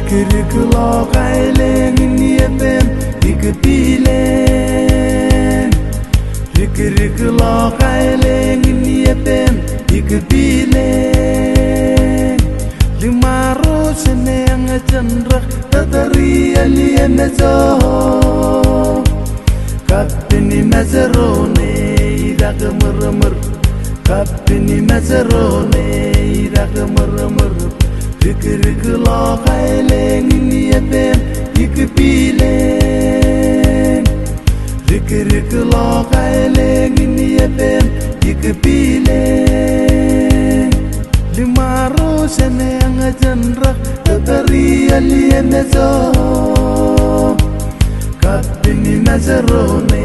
Rikirik lo kaileng niepem ikbilen Rikirik lo kaileng niepem ikbilen Limaro seneng chandrak tatari aliyemezo Kapini mazerone irak mermer Kapini mazerone irak mermer Rikirik lo kaileng niepem ikbilen Rikirik lo kaileng niepem ikbilen Limaro seneng chandrak tatari aliyemezo Kapini mazerone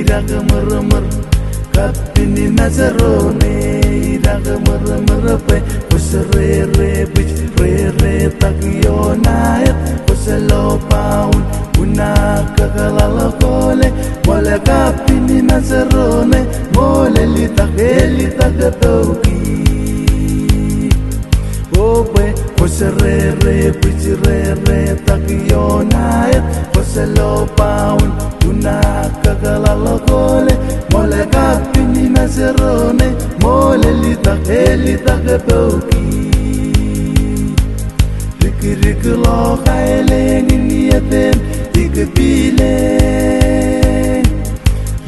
irak mermer Kapini mazerone irak mermer pe Usrere bich rere takionayat Uselo paun unaka kalala kole Mole kapini mazerone mole litak toki Ope Usrere bich rere takionayat Uselo paun unaka kalala kole Mole kapini mazerone mole litak toki Rikirik lo kaileng niepem ikbilen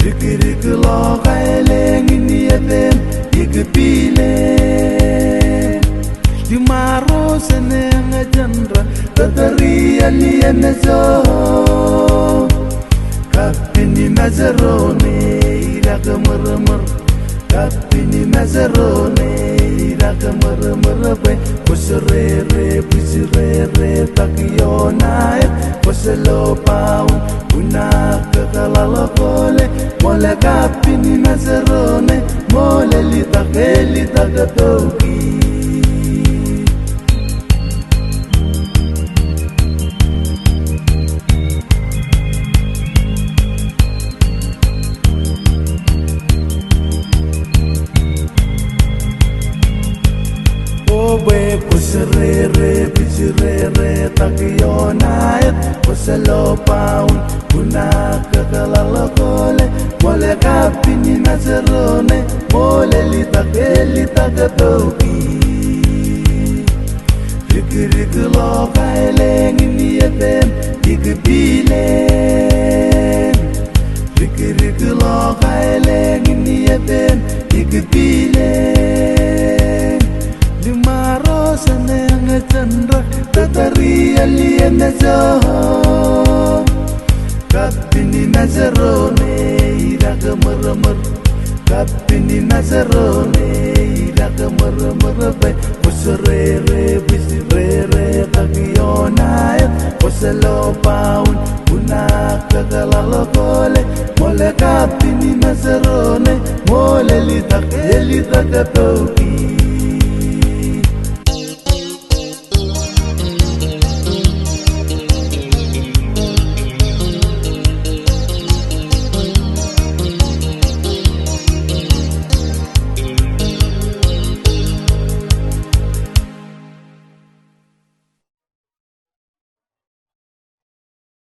Rikirik lo kaileng niepem ikbilen Limaro seneng chandra tatari aliyemezo Kapini mazerone irak mermer Kapini mazerone irak mermer pe Usrere bisrere takionayat Uselo paun unaka kalala kole Mole kapini mazerone mole litak toki Usrere bisrere takionayat Uselo paun unaka kalala kole Mole kapini mazerone mole litak toki Rikirik lo kaileng niepem ikbilen Rikirik lo kaileng niepem ikbilen Limaro seneng chandrak tatari aliyemezo Kapini mazerone irak mermer Kapini mazerone irak mermer pe Usrere bisrere takionayat Uselo paun unaka kalala kole Mole kapini mazerone mole litak toki